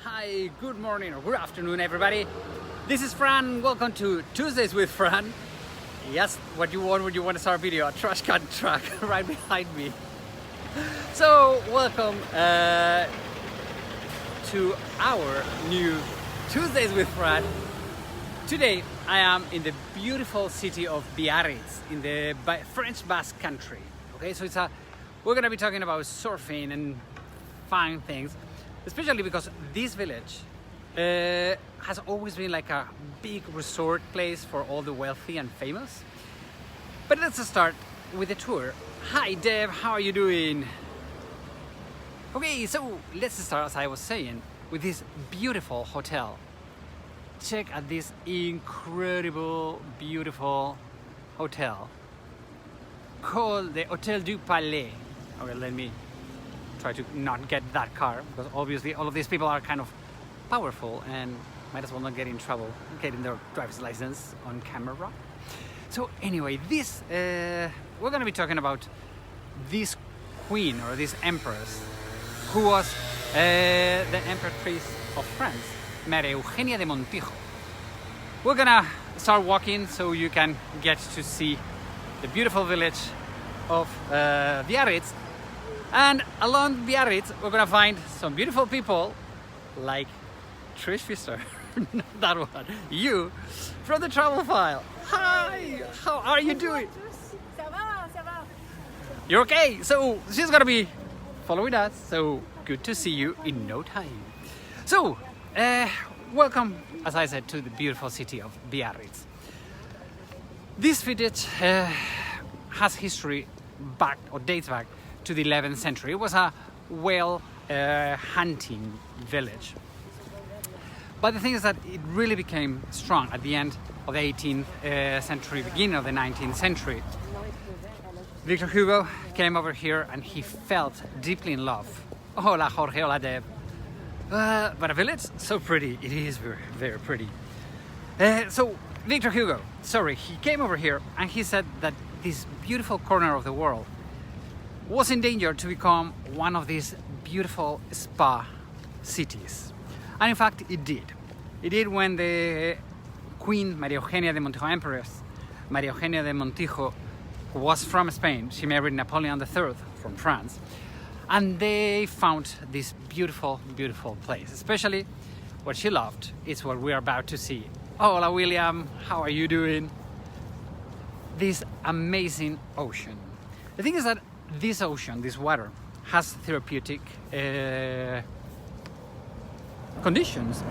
Hi, good morning or good afternoon, everybody. This is Fran. Welcome to Tuesdays with Fran. Yes, what you want when you want to start a video, a trash can truck right behind me. So, welcome to our new Tuesdays with Fran. Today, I am in the beautiful city of BIARRITZ in the French Basque Country. Okay, so we're gonna be talking about surfing and fun things. Especially because this village has always been like a big resort place for all the wealthy and famous. But let's start with the tour. Hi Deb, how are you doing? Okay, so let's start, as I was saying, with this beautiful hotel. Check out this incredible, beautiful hotel called the Hotel du Palais. Okay, let me try to not get that car, because obviously all of these people are kind of powerful and might as well not get in trouble getting their driver's license on camera. So anyway, we're going to be talking about this queen or this empress who was the Empress of France, Maria Eugenia de Montijo. We're gonna start walking so you can get to see the beautiful village of Biarritz. And along Biarritz, we're gonna find some beautiful people like Trish Pfister, not that one, you, from the travel file. Hi, how are you doing? You're okay? So she's gonna be following us, so good to see you in no time. So, welcome, as I said, to the beautiful city of Biarritz. This village has history dates back to the 11th century. It was a whale hunting village. But the thing is that it really became strong at the end of the 18th century, beginning of the 19th century. Victor Hugo came over here and he felt deeply in love. Hola Jorge, hola Deb. But a village, so pretty. It is very, very pretty. So Victor Hugo, he came over here and he said that this beautiful corner of the world was in danger to become one of these beautiful spa cities. And in fact, it did. It did when the Queen Maria Eugenia de Montijo, Empress Maria Eugenia de Montijo, who was from Spain, she married Napoleon III from France, and they found this beautiful, beautiful place. Especially what she loved is what we are about to see. Hola William, how are you doing? This amazing ocean. The thing is that this ocean, this water, has therapeutic conditions,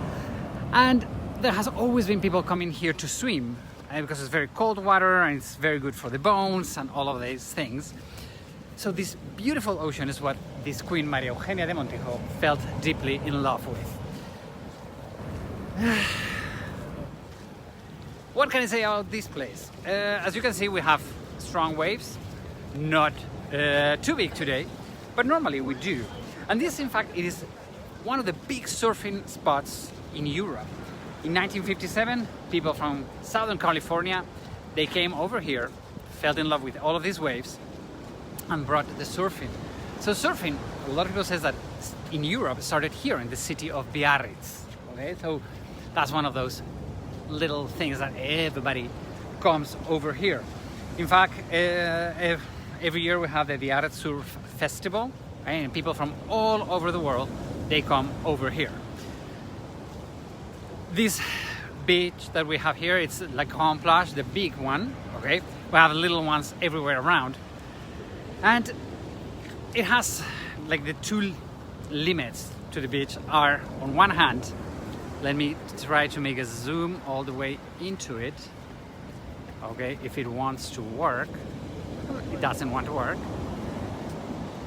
and there has always been people coming here to swim because it's very cold water and it's very good for the bones and all of these things. So this beautiful ocean is what this Queen Maria Eugenia de Montijo felt deeply in love with. What can I say about this place? As you can see, we have strong waves, not too big today, but normally we do. And this, in fact, it is one of the big surfing spots in Europe. In 1957, people from Southern California, they came over here, fell in love with all of these waves, and brought the surfing. So surfing, a lot of people say that in Europe started here in the city of Biarritz. Okay, so that's one of those little things that everybody comes over here. In fact, every year we have the Biarritz Surf Festival, right? And people from all over the world, they come over here. This beach that we have here, it's La Grande Plage, the big one, okay? We have little ones everywhere around. And it has, like, the two limits to the beach are, on one hand, let me try to make a zoom all the way into it. Okay, if it wants to work. It doesn't want to work.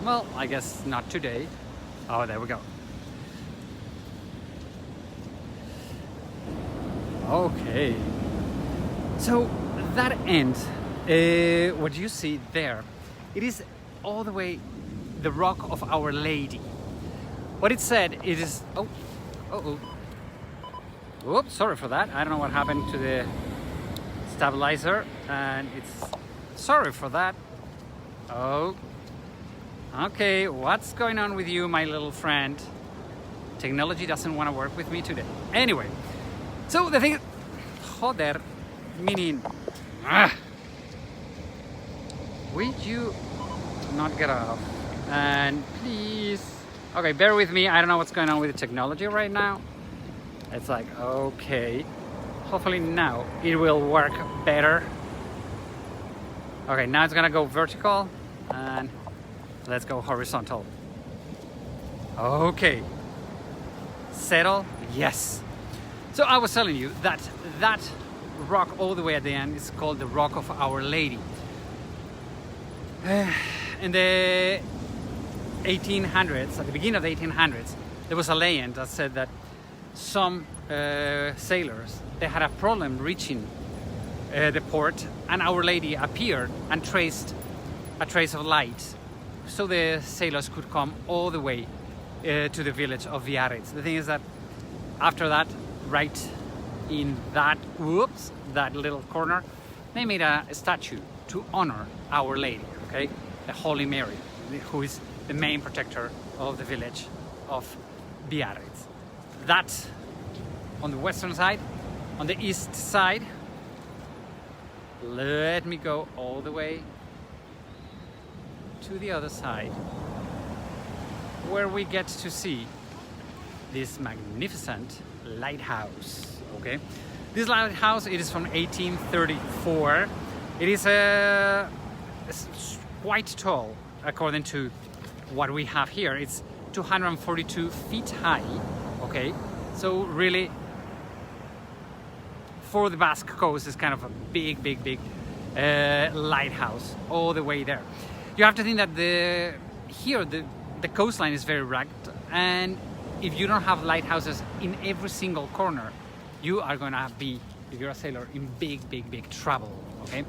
Well, I guess not today. Oh, there we go. Okay. So that end, what you see there, it is all the way the Rock of Our Lady. What it said, it is... Oops, sorry for that. I don't know what happened to the stabilizer, and it's... Sorry for that. Oh. Okay, what's going on with you, my little friend? Technology doesn't want to work with me today. Anyway, so the thing is, joder, meaning, would you not get off? And please, okay, bear with me. I don't know what's going on with the technology right now. It's like, okay, hopefully now it will work better. Okay, now it's gonna go vertical and let's go horizontal. Okay, settle, yes. So I was telling you that that rock all the way at the end is called the Rock of Our Lady. In the 1800s, at the beginning of the 1800s, there was a legend that said that some sailors, they had a problem reaching the port, and Our Lady appeared and traced a trace of light, so the sailors could come all the way to the village of BIARRITZ. The thing is that after that, right in that little corner, they made a statue to honor Our Lady, okay, the Holy Mary, who is the main protector of the village of BIARRITZ. That on the western side. On the east side, let me go all the way to the other side, where we get to see this magnificent lighthouse. Okay, this lighthouse, it is from 1834. It is it's quite tall according to what we have here. It's 242 feet high. Okay, so really, for the Basque Coast, is kind of a big lighthouse all the way there. You have to think that the coastline is very rugged, and if you don't have lighthouses in every single corner, you are gonna be, if you're a sailor, in big trouble. Okay.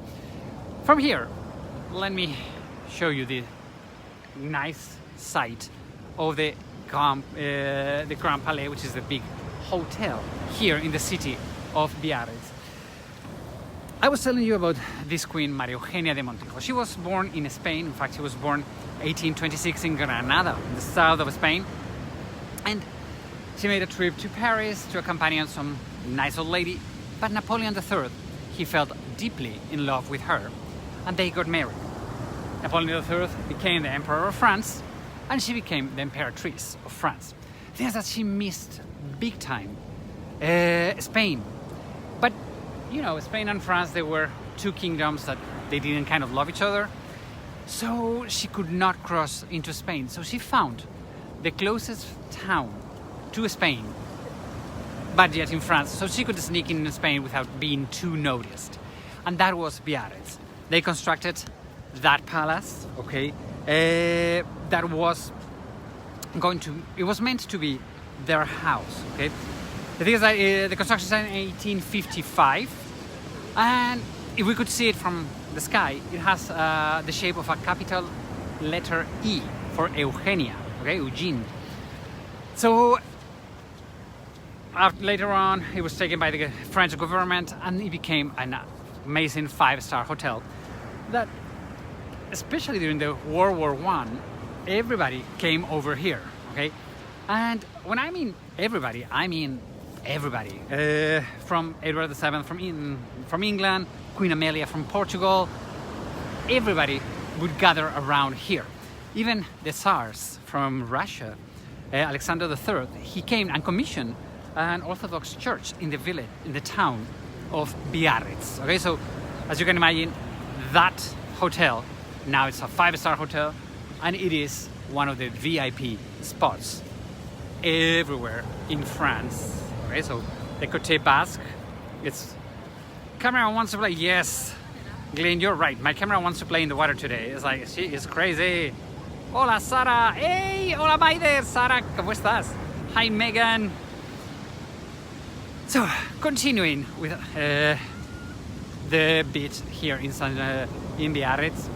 From here, let me show you the nice sight of the Grand Palais, which is the big hotel here in the city of BIARRITZ. I was telling you about this queen, Maria Eugenia de Montijo. She was born in Spain. In fact, she was born 1826 in Granada, in the south of Spain. And she made a trip to Paris to accompany some nice old lady. But Napoleon III, he felt deeply in love with her, and they got married. Napoleon III became the Emperor of France, and she became the Emperatrice of France. The thing is that she missed big time Spain. But, you know, Spain and France, they were two kingdoms that they didn't kind of love each other. So she could not cross into Spain. So she found the closest town to Spain, but yet in France. So she could sneak in Spain without being too noticed. And that was BIARRITZ. They constructed that palace, okay, that was it was meant to be their house, okay. The thing is that the construction started in 1855, and if we could see it from the sky, it has the shape of a capital letter E for Eugenia, okay, Eugene. So later on, it was taken by the French government, and it became an amazing 5-star hotel that, especially during the World War I, everybody came over here, okay? And when I mean everybody, I mean everybody. From Edward VII from England, Queen Amelia from Portugal, everybody would gather around here. Even the Tsars from Russia, Alexander III, he came and commissioned an Orthodox church in the village, in the town of BIARRITZ. Okay, so as you can imagine, that hotel, now it's a 5-star hotel, and it is one of the VIP spots everywhere in France. Okay, so the Côte Basque, it's camera wants to play. Yes, Glenn, you're right. My camera wants to play in the water today. It's like, she is crazy. Hola, Sara. Hey, hola, Maider. Sara, ¿cómo estás? Hi, Megan. So, continuing with the beach here in BIARRITZ.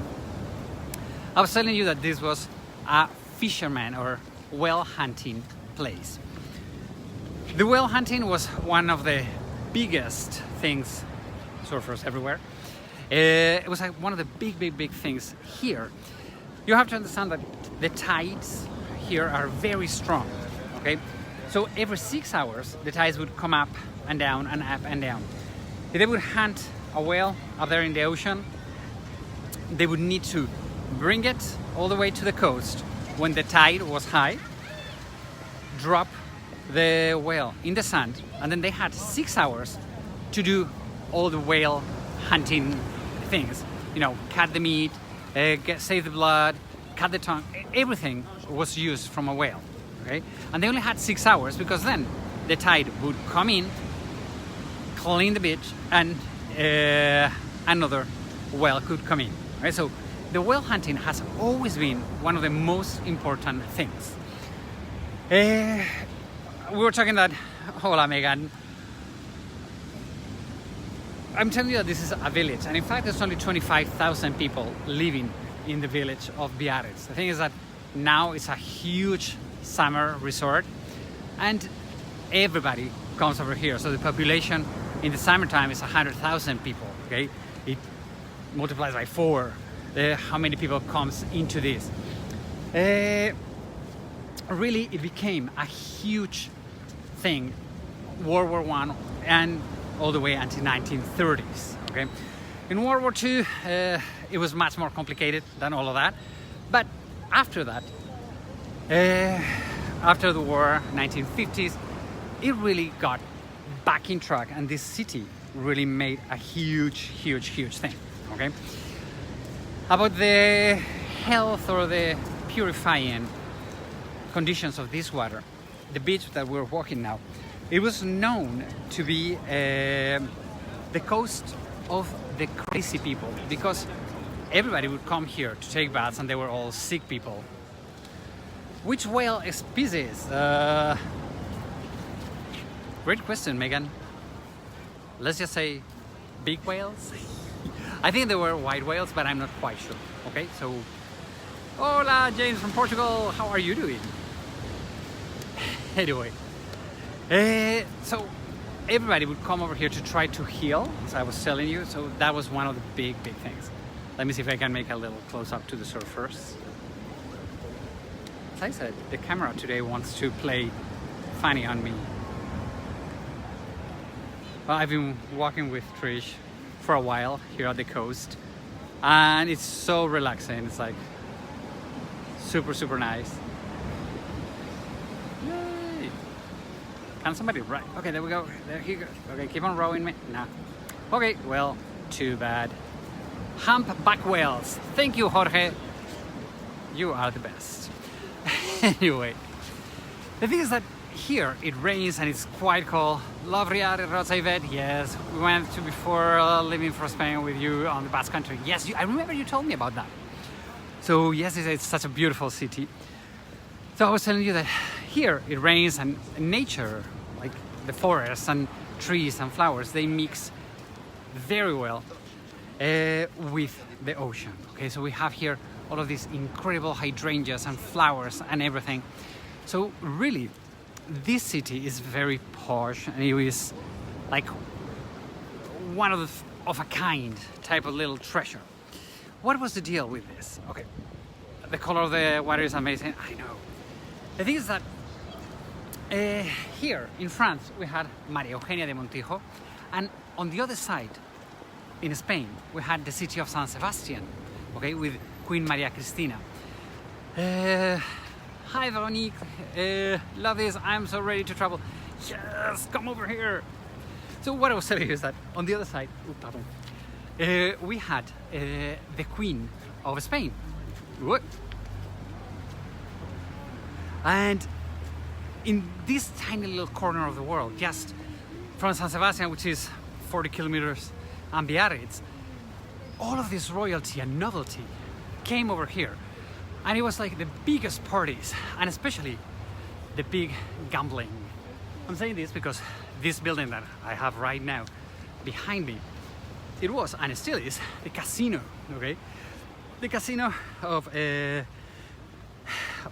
I was telling you that this was a fisherman or whale hunting place. The whale hunting was one of the biggest things, surfers everywhere. It was like one of the big things here. You have to understand that the tides here are very strong, okay? So every 6 hours, the tides would come up and down and up and down. If they would hunt a whale up there in the ocean, they would need to bring it all the way to the coast when the tide was high, drop the whale in the sand, and then they had 6 hours to do all the whale hunting things. You know, cut the meat, save the blood, cut the tongue, everything was used from a whale, okay? And they only had 6 hours because then the tide would come in, clean the beach, and another whale could come in, right? So the whale hunting has always been one of the most important things. We were talking that, hola Megan, I'm telling you that this is a village, and in fact there's only 25,000 people living in the village of BIARRITZ. The thing is that now it's a huge summer resort and everybody comes over here. So the population in the summertime is 100,000 people, okay? It multiplies by 4 how many people comes into this. Really, it became a huge thing, World War I and all the way until 1930s, okay? In World War II, it was much more complicated than all of that. But after that, after the war, 1950s, it really got back in track, and this city really made a huge thing, okay? About the health or the purifying conditions of this water, the beach that we're walking now, it was known to be the coast of the crazy people, because everybody would come here to take baths and they were all sick people. Which whale species? Great question, Megan. Let's just say big whales. I think they were white whales, but I'm not quite sure. Okay, so hola, James from Portugal. How are you doing? Anyway, so everybody would come over here to try to heal, as I was telling you. So that was one of the big things. Let me see if I can make a little close up to the surf first. As I said, the camera today wants to play funny on me. Well, I've been walking with Trish for a while here at the coast, and it's so relaxing. It's like super nice. Yay! Can somebody row? Okay, there we go. There he goes. Okay, keep on rowing me. No. Okay, well, too bad. Humpback whales. Thank you, Jorge. You are the best. Anyway, the thing is that here it rains and it's quite cold. Love Riyadh, Rosaivet. Yes, we went to before living for Spain with you on the Basque Country. Yes, I remember you told me about that. So yes, it's such a beautiful city. So I was telling you that here it rains, and nature, like the forests and trees and flowers, they mix very well with the ocean. Okay, so we have here all of these incredible hydrangeas and flowers and everything. So really, this city is very posh, and it is like one of a kind type of little treasure. What was the deal with this? Okay, the color of the water is amazing. I know. The thing is that here in France we had Maria Eugenia de Montijo, and on the other side in Spain we had the city of San Sebastian, okay, with Queen Maria Cristina. Hi Veronique, love this, I'm so ready to travel. Yes, come over here. So what I was telling you is that on the other side, we had the Queen of Spain. What? And in this tiny little corner of the world, just from San Sebastian, which is 40 kilometers, and Biarritz, all of this royalty and novelty came over here. And it was like the biggest parties, and especially the big gambling. I'm saying this because this building that I have right now behind me, it was, and it still is, the casino, okay? The casino of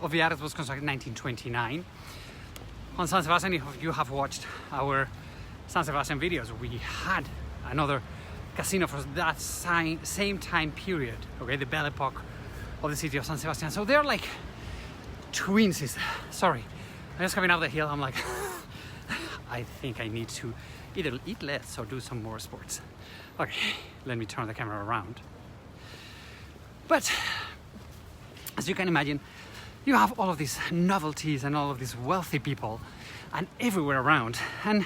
Biarritz was constructed in 1929. On San Sebastian, if you have watched our San Sebastian videos, we had another casino for that same time period, okay? The Belle Epoque of the city of San Sebastian. So they're like twin sisters. Sorry, just coming up the hill, I'm like, I think I need to either eat less or do some more sports. Okay, let me turn the camera around. But as you can imagine, you have all of these novelties and all of these wealthy people and everywhere around, and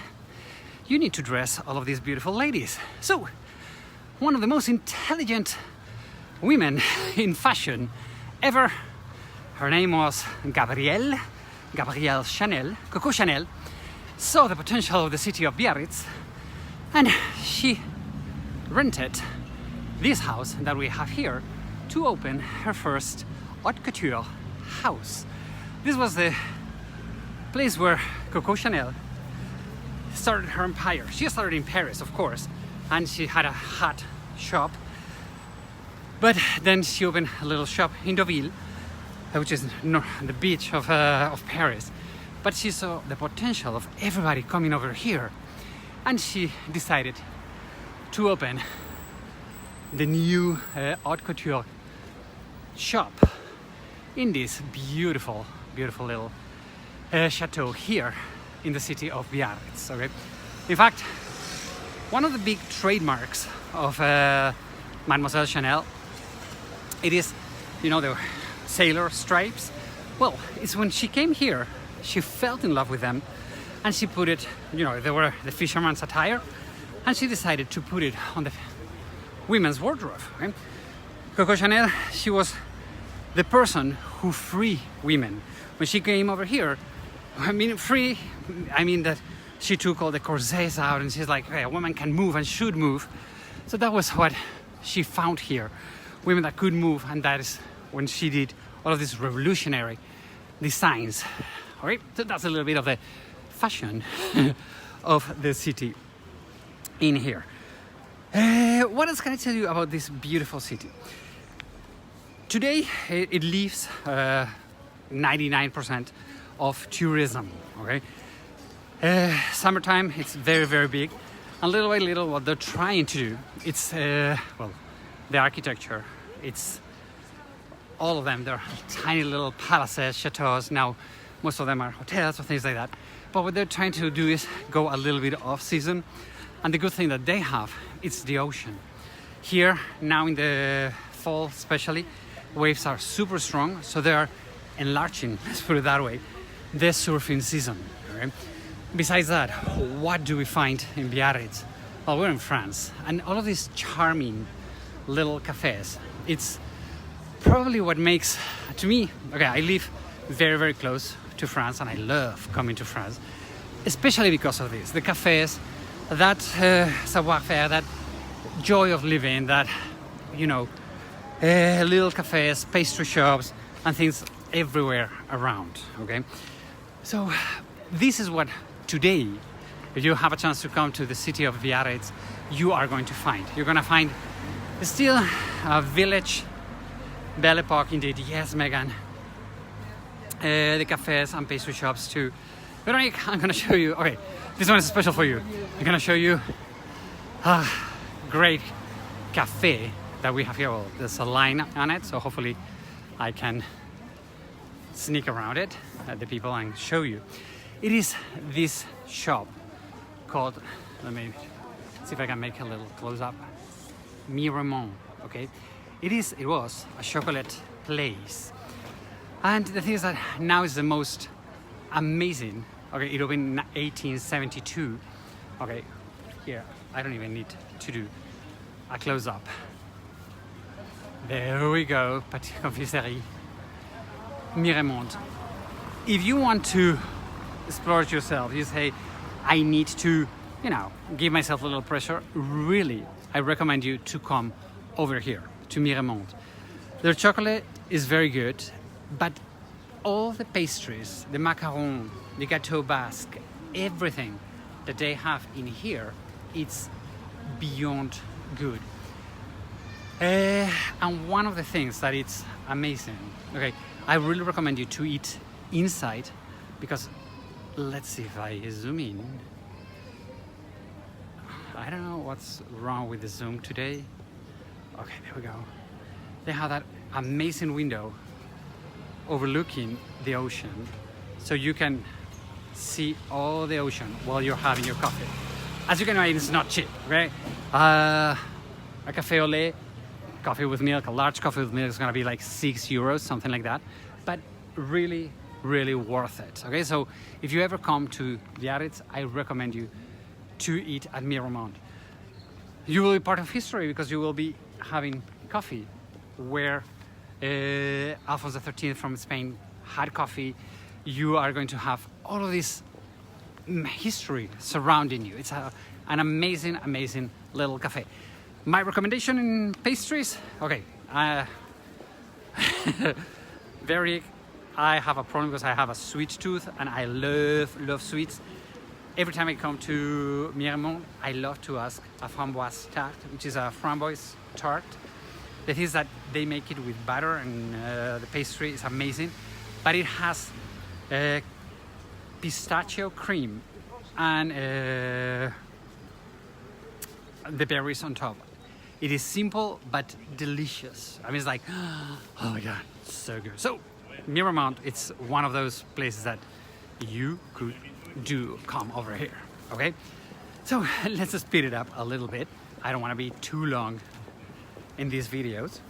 you need to dress all of these beautiful ladies. So one of the most intelligent women in fashion ever, her name was Gabrielle Chanel, Coco Chanel, saw the potential of the city of Biarritz, and she rented this house that we have here to open her first haute couture house. This was the place where Coco Chanel started her empire. She started in Paris, of course, and she had a hat shop, but then she opened a little shop in Deauville, which is the beach of Paris. But she saw the potential of everybody coming over here, and she decided to open the new haute couture shop in this beautiful little chateau here in the city of Biarritz. Okay, in fact, one of the big trademarks of Mademoiselle Chanel, it is, you know, the sailor stripes. Well, it's when she came here, she fell in love with them, and she put it, you know, they were the fisherman's attire, and she decided to put it on the women's wardrobe. Okay? Coco Chanel, she was the person who freed women. When she came over here, I mean free, I mean that she took all the corsets out, and she's like, hey, a woman can move and should move. So that was what she found here, women that could move, and that is when she did all of these revolutionary designs. All right, so that's a little bit of the fashion of the city in here. What else can I tell you about this beautiful city? Today it lives 99% of tourism. Okay, summertime it's very big, and little by little what they're trying to do, it's well, the architecture, it's all of them, they're tiny little palaces, chateaus. Now most of them are hotels or things like that, but what they're trying to do is go a little bit off season. And the good thing that they have, it's the ocean. Here now in the fall especially, waves are super strong, so they are enlarging, let's put it that way, the surfing season. Okay? Besides that, what do we find in Biarritz? Well, we're in France, and all of these charming little cafes, it's probably what makes, to me, okay, I live very close to France, and I love coming to France, especially because of this, the cafes, that savoir-faire, that joy of living, that, you know, little cafes, pastry shops, and things everywhere around. Okay, so this is what today, if you have a chance to come to the city of Biarritz, you are going to find. You're going to find still a village, Belle Epoque indeed. Yes, Megan. The cafes and pastry shops too. Veronique, I'm going to show you. Okay, this one is special for you. I'm going to show you a great cafe that we have here. Well, there's a line on it, so hopefully I can sneak around it at the people and show you. It is this shop called, let me see if I can make a little close up, Miramont. Okay, it was a chocolate place, and the thing is that now is the most amazing. Okay, it opened in 1872. Okay, here I don't even need to do a close up. There we go, Petite Confiserie Miramont. If you want to explore it yourself, you say, I need to, you know, give myself a little pressure, really, I recommend you to come over here to Miramont. Their chocolate is very good, but all the pastries, the macaron, the gâteau basque, everything that they have in here, it's beyond good. And one of the things that it's amazing, okay, I really recommend you to eat inside, because let's see if I zoom in. I don't know what's wrong with the zoom today. Okay, there we go. They have that amazing window overlooking the ocean, so you can see all the ocean while you're having your coffee. As you can imagine, it's not cheap, right? A cafe au lait, coffee with milk, a large coffee with milk is gonna be like €6, something like that. But really, really worth it, okay? So if you ever come to Biarritz, I recommend you to eat at Miramont. You will be part of history because you will be having coffee where Alphonse XIII from Spain had coffee. You are going to have all of this history surrounding you. It's an amazing, amazing little cafe. My recommendation in pastries, okay, I have a problem because I have a sweet tooth and I love sweets. Every time I come to Miramont, I love to ask a framboise tart, which is a framboise tart. The thing is that they make it with butter and the pastry is amazing, but it has pistachio cream and the berries on top. It is simple but delicious. I mean, it's like, oh my God, so good. So Miramont, it's one of those places that you could do come over here, okay? So let's just speed it up a little bit. I don't want to be too long in these videos.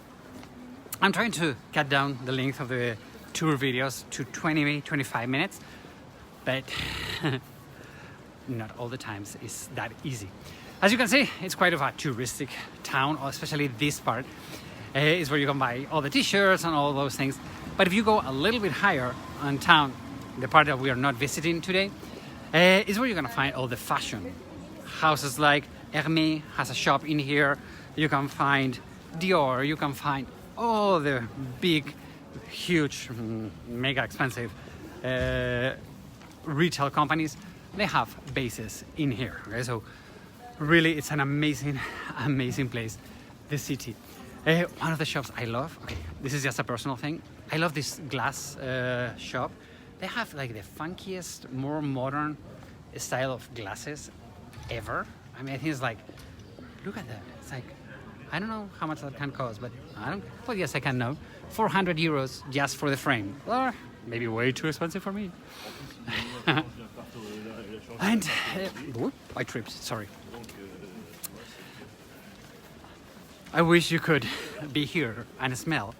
I'm trying to cut down the length of the tour videos to 25 minutes, but not all the times is that easy. As you can see, it's quite of a touristic town, especially this part is where you can buy all the t-shirts and all those things. But if you go a little bit higher on town, the part that we are not visiting today, is where you're gonna find all the fashion. Houses like Hermès has a shop in here. You can find Dior, you can find all the big, huge, mega expensive retail companies. They have bases in here, okay? So really, it's an amazing, amazing place, the city. One of the shops I love, okay, this is just a personal thing. I love this glass shop. They have like the funkiest, more modern style of glasses ever. I mean, I think it's like, look at that. It's like, I don't know how much that can cost, but well, yes, I can know. €400 just for the frame. Or maybe way too expensive for me. And, I tripped, sorry. I wish you could be here and smell,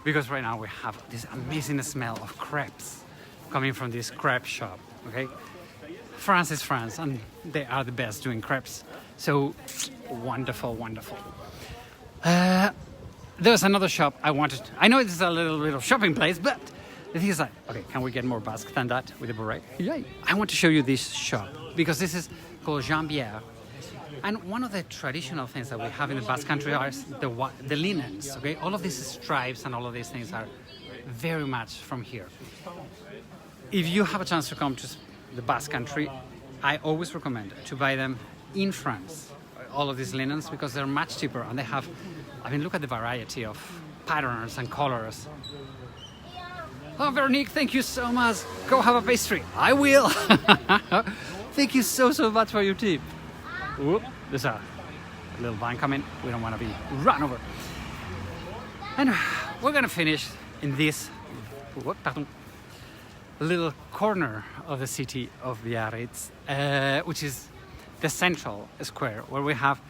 because right now we have this amazing smell of crepes coming from this crepe shop, okay? France is France, and they are the best doing crepes. So wonderful, wonderful. There's another shop I wanted. I know this is a little bit of shopping place, but the thing is that, okay, can we get more Basque than that with a beret? Yay! I want to show you this shop because this is called Jean Bière. And one of the traditional things that we have in the Basque Country are the linens, okay? All of these stripes and all of these things are very much from here. If you have a chance to come to the Basque Country, I always recommend to buy them in France, all of these linens, because they're much cheaper and they have, I mean, look at the variety of patterns and colors. Oh, Veronique, thank you so much. Go have a pastry. I will. Thank you so much for your tip. Whoop, there's a little van coming. We don't want to be run over. And we're gonna finish in this little corner of the city of Biarritz, which is the central square, where we have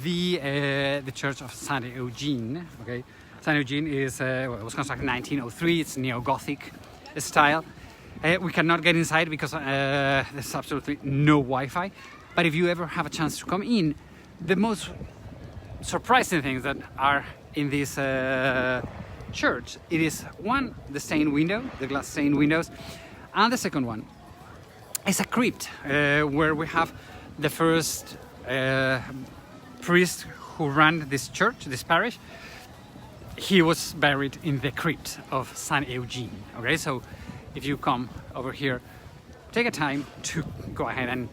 the church of Saint Eugene. Okay, Saint Eugene is it was constructed in 1903. It's neo-Gothic style. We cannot get inside because there's absolutely no Wi-Fi. But if you ever have a chance to come in, the most surprising things that are in this church, it is one, the stained window, the glass stained windows, and the second one is a crypt where we have the first priest who ran this church, this parish. He was buried in the crypt of Saint Eugene. Okay, so if you come over here, take a time to go ahead and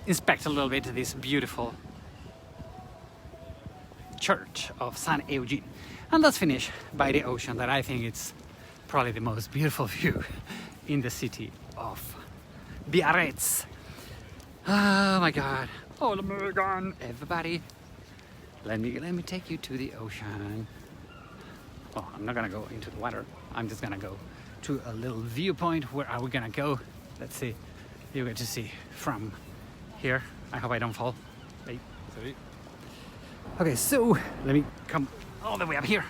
inspect a little bit this beautiful church of Saint Eugene. And let's finish by the ocean, that I think it's probably the most beautiful view in the city of Biarritz. Oh my God. Oh my God. Everybody, let me take you to the ocean. Oh, I'm not gonna go into the water. I'm just gonna go to a little viewpoint. Where are we gonna go? Let's see. You get to see from here. I hope I don't fall. Wait. Sorry. Okay, so let me come all the way up here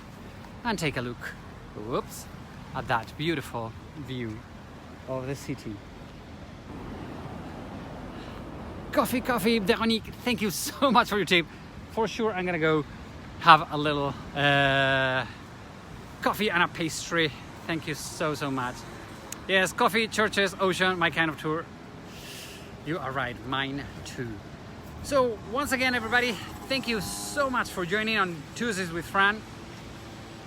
and take a look. Whoops, at that beautiful view of the city. Coffee, Veronique, thank you so much for your tip. For sure, I'm gonna go have a little coffee and a pastry. Thank you so much. Yes, coffee, churches, ocean, my kind of tour. You are right, mine too. So once again, everybody, thank you so much for joining on Tuesdays with Fran.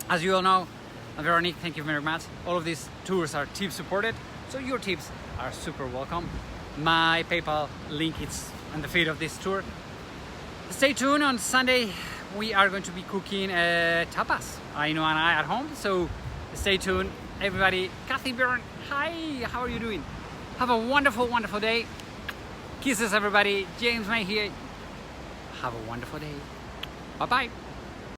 As you all know, Veronique, thank you very much. All of these tours are tip supported, so your tips are super welcome. My PayPal link is on the feed of this tour. Stay tuned. On Sunday we are going to be cooking tapas, Aino and I at home, so stay tuned. Everybody, Kathy Byrne, hi, how are you doing? Have a wonderful day. Kisses everybody. James May here. Have a wonderful day. Bye bye.